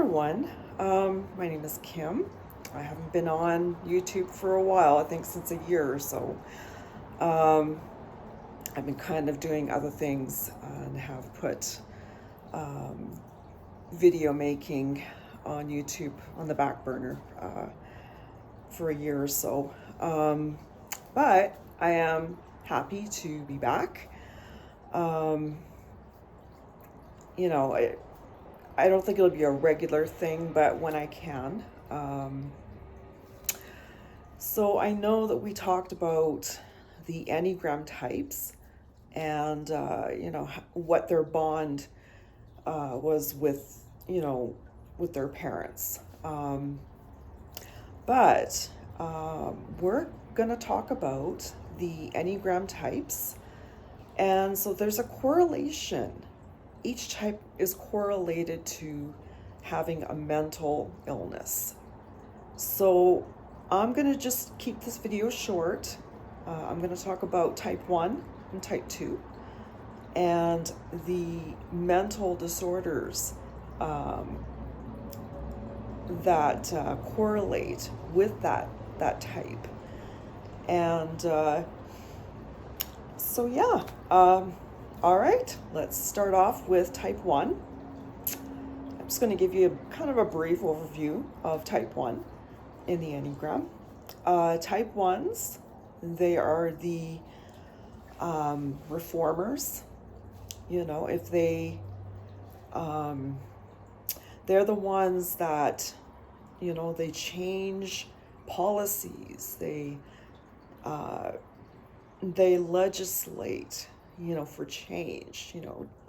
everyone. My name is Kim. I haven't been on YouTube for a while, I think since a year or so. Um, I've been kind of doing other things and have put um, video making on YouTube on the back burner for a year or so. But I am happy to be back. Um, you know, I don't think it'll be a regular thing, but when I can. So I know that we talked about the Enneagram types and, what their bond was with, with their parents. But we're going to talk about the Enneagram types. And so there's a correlation. Each type is correlated to having a mental illness. So I'm going to just keep this video short. I'm going to talk about type 1 and type 2 and the mental disorders that correlate with that type. And all right, let's start off with type 1. I'm just going to give you kind of a brief overview of type 1 in the Enneagram. Type 1s, they are the reformers. If they're the ones that, they change policies, they legislate, for change,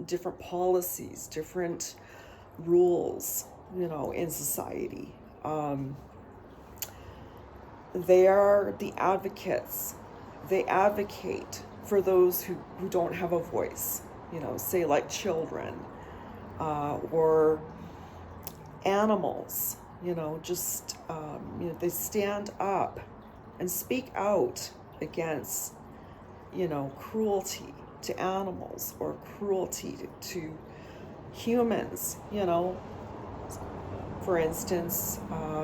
different policies, different rules, in society. They are the advocates. They advocate for those who don't have a voice, say like children or animals, they stand up and speak out against, cruelty to animals or cruelty to humans, for instance,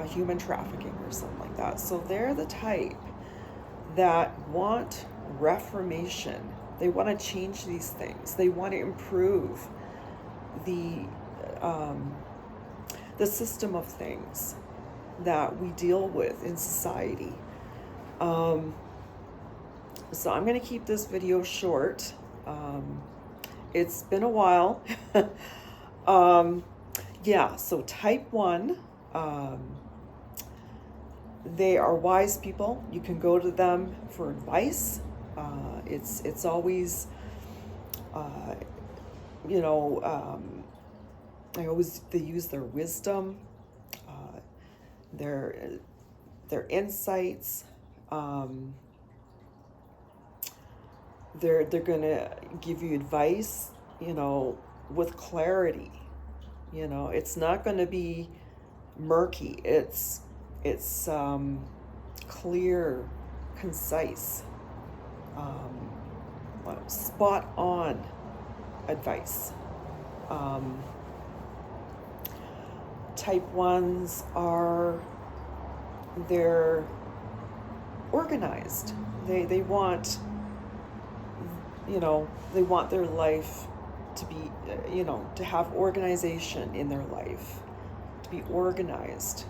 human trafficking or something like that. So they're the type that want reformation. They want to change these things. They want to improve the system of things that we deal with in society. So I'm going to keep this video short. It's been a while. So type 1, they are wise people. You can go to them for advice. It's always, they use their wisdom, their insights. They're going to give you advice, with clarity. It's not going to be murky. It's clear, concise, spot on advice. Type 1s they're organized. They want, they want their life to be, to have organization in their life, to be organized.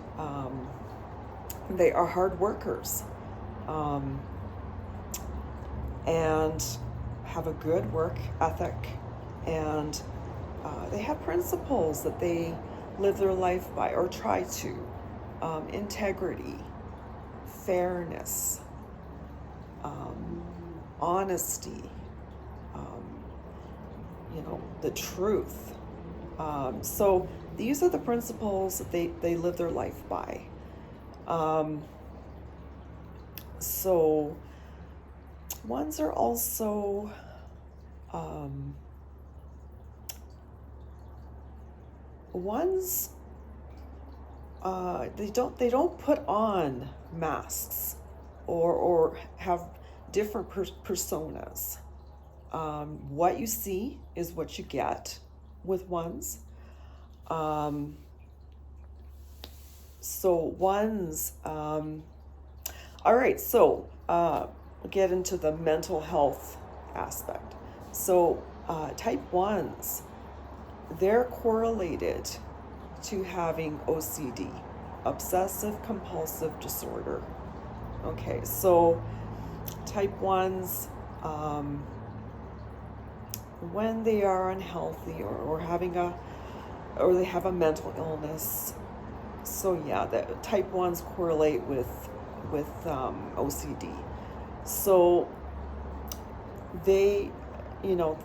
They are hard workers, and have a good work ethic, and they have principles that they live their life by or try to. Integrity, fairness, honesty, the truth. So these are the principles that they live their life by. So ones are also ones they don't put on masks or have different personas. What you see is what you get with ones. So ones, all right, so we'll get into the mental health aspect. So type ones, they're correlated to having OCD, obsessive compulsive disorder. Okay, so type ones, when they are unhealthy or having or they have a mental illness. So yeah, the type ones correlate with OCD. So they, you know,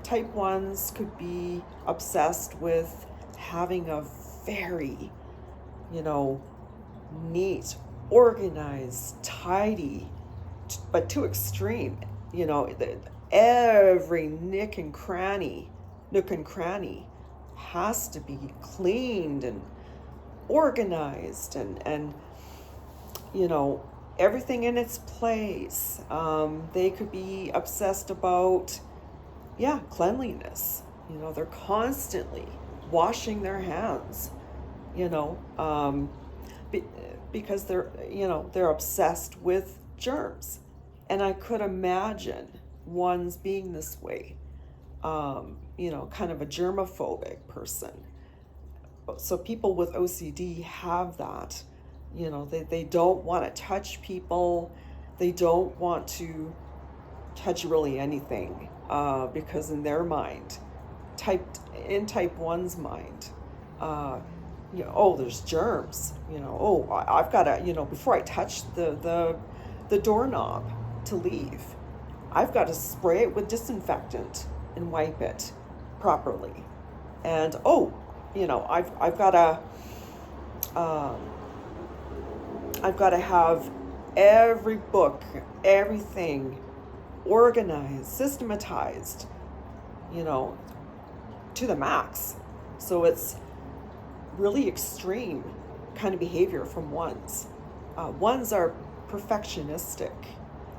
type ones could be obsessed with having a very, you know, neat, organized, tidy, but too extreme. You know, every nook and cranny has to be cleaned and organized, and you know, everything in its place. They could be obsessed about, yeah, cleanliness. You know, they're constantly washing their hands, you know, because they're obsessed with germs. And I could imagine ones being this way, kind of a germophobic person. So people with OCD have that. You know, they don't want to touch people. They don't want to touch really anything, because in their mind, type one's mind, oh, there's germs. I've got to, before I touch the doorknob to leave, I've got to spray it with disinfectant and wipe it properly. And I've got to um, I've got to have every book, everything organized, systematized, you know, to the max. So it's really extreme kind of behavior from ones. Ones are perfectionistic.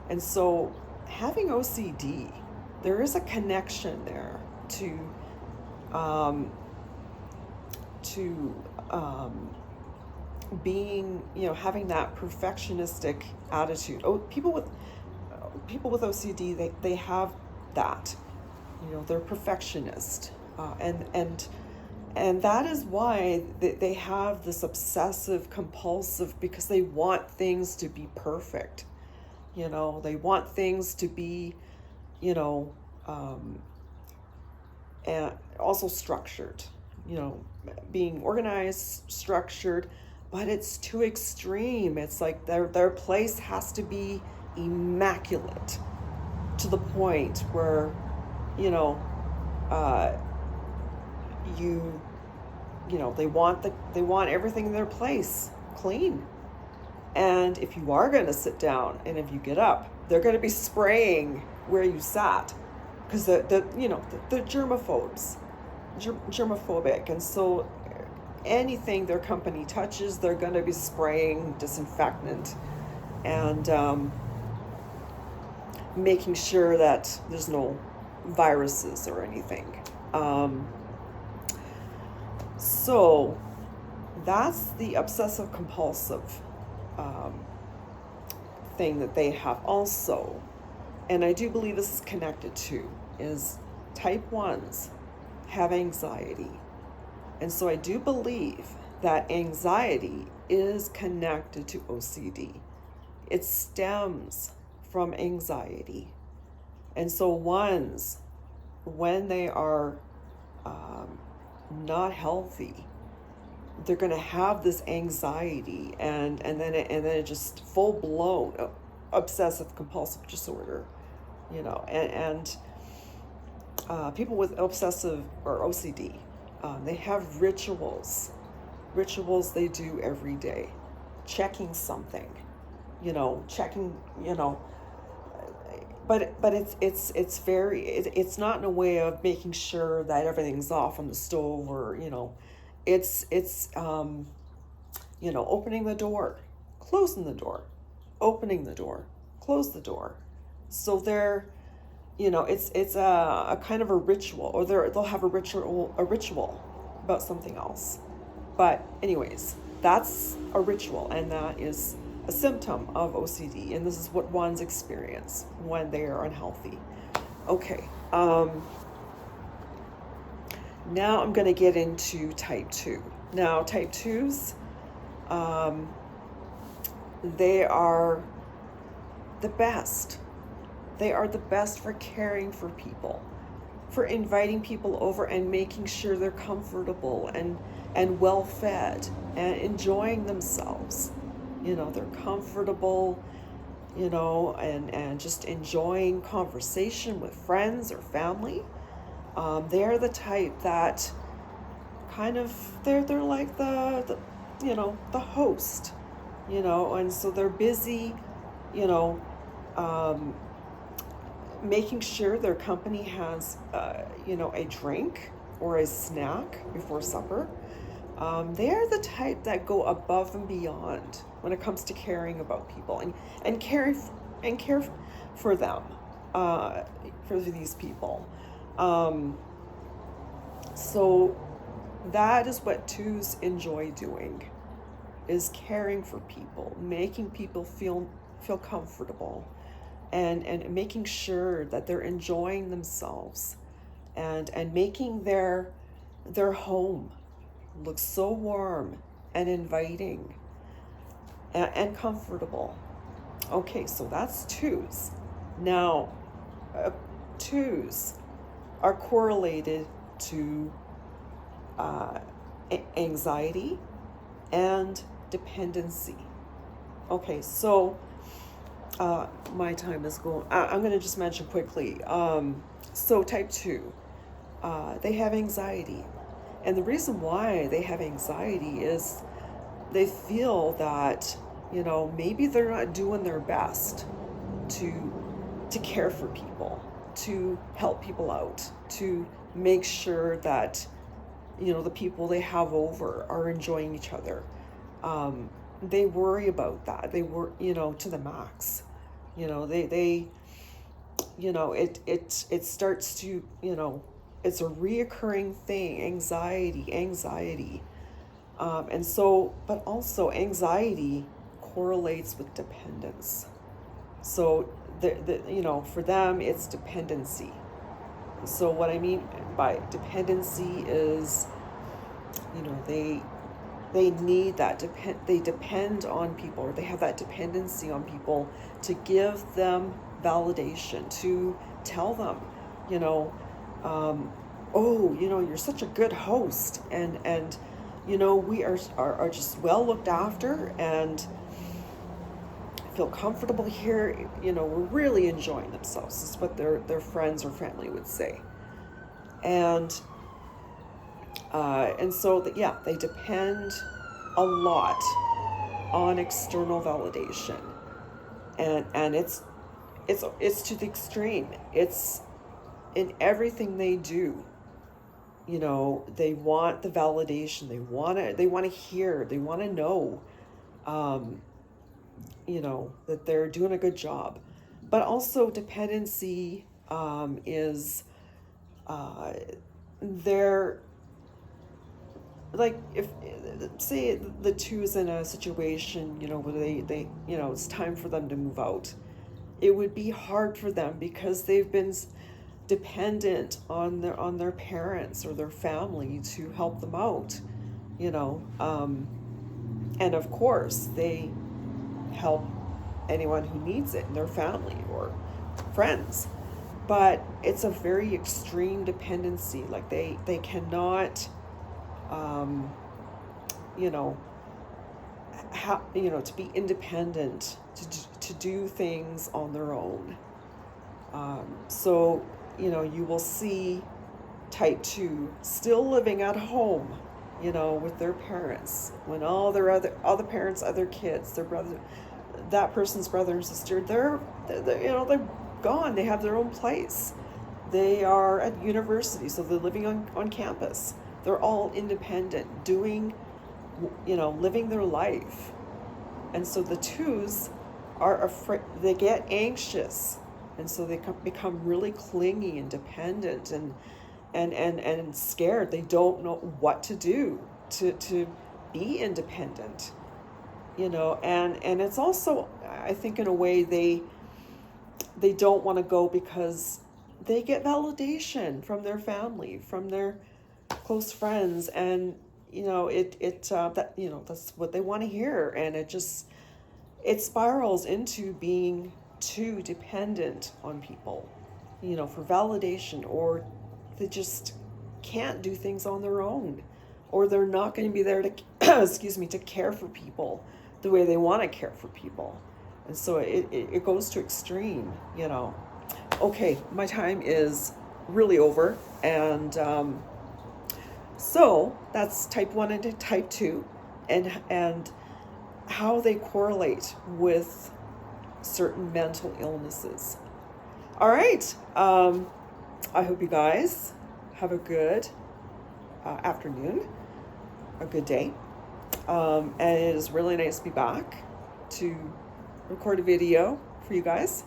And so having OCD, there is a connection there to being, having that perfectionistic attitude. People with OCD, they have that. They're perfectionist, and that is why they have this obsessive compulsive, because they want things to be perfect. They want things to be, and also structured. Being organized, structured, but it's too extreme. It's like their place has to be immaculate, to the point where, uh, they want everything in their place clean. And if you are going to sit down and if you get up, they're going to be spraying where you sat, because the germophobic, and so anything their company touches, they're going to be spraying disinfectant and making sure that there's no viruses or anything. So that's the obsessive compulsive thing that they have also. And I do believe this is connected to, is type ones have anxiety. And so I do believe that anxiety is connected to OCD. It stems from anxiety. And so ones, when they are not healthy, they're going to have this anxiety, and then it just full blown obsessive compulsive disorder, and people with obsessive or OCD, they have rituals they do every day, checking something, checking, but it's very, it's not in a way of making sure that everything's off on the stove, or it's opening the door, closing the door, opening the door, close the door. So they're, it's a kind of a ritual, or they'll have a ritual about something else. But anyways, That's a ritual, and that is a symptom of OCD, and this is what ones experience when they are unhealthy. Okay, now I'm going to get into type 2. Now, type 2s, they are the best. They are the best for caring for people, for inviting people over and making sure they're comfortable and well fed and enjoying themselves. They're comfortable, and just enjoying conversation with friends or family. They're the type that kind of, they're like the host, and so they're busy, um, making sure their company has, a drink or a snack before supper. They're the type that go above and beyond when it comes to caring about people and care for them, for these people. So that is what twos enjoy doing, is caring for people, making people feel comfortable, and making sure that they're enjoying themselves, and making their home look so warm and inviting and comfortable. Okay, so that's twos. Now, twos are correlated to anxiety and dependency. Okay, so my time is going. I'm going to just mention quickly. So type 2, they have anxiety. And the reason why they have anxiety is they feel that, maybe they're not doing their best to care for people, to help people out, to make sure that, the people they have over are enjoying each other. They worry about that. They worry, to the max. They it starts to, it's a reoccurring thing, anxiety. And so, but also anxiety correlates with dependence. So for them, it's dependency. So what I mean by dependency is, they need that they depend on people, or they have that dependency on people to give them validation, to tell them, oh, you're such a good host, and we are just well looked after and feel comfortable here. We're really enjoying themselves. This is what their friends or family would say. And so they depend a lot on external validation, and it's to the extreme. It's in everything they do. They want the validation. They want to hear. They want to know, that they're doing a good job. But also dependency is they're like, if say the two's in a situation, where they it's time for them to move out, it would be hard for them because they've been dependent on their parents or their family to help them out, and of course they help anyone who needs it in their family or friends, but it's a very extreme dependency. Like they cannot to be independent, to do things on their own. So you will see type 2 still living at home, with their parents, when all the parents, other kids, their brother, that person's brother and sister, they're gone. They have their own place. They are at university, so they're living on campus. They're all independent, doing, living their life. And so the twos are afraid, they get anxious, and so they become really clingy and dependent and scared. They don't know what to do to be independent, you know, and it's also, I think, in a way they don't want to go because they get validation from their family, from their close friends, and you know that, you know, that's what they want to hear, and it spirals into being too dependent on people, you know, for validation, or they just can't do things on their own, or they're not going to be there to excuse me, to care for people the way they want to care for people. And so it goes to extreme, you know. Okay, my time is really over, and so that's type 1 and type 2, and how they correlate with certain mental illnesses. All right. I hope you guys have a good afternoon, a good day. And it is really nice to be back to record a video for you guys.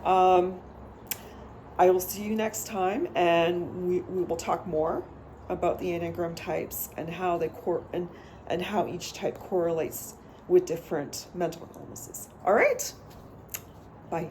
I will see you next time, and we will talk more about the Enneagram types and how they and how each type correlates with different mental illnesses. All right. Bye.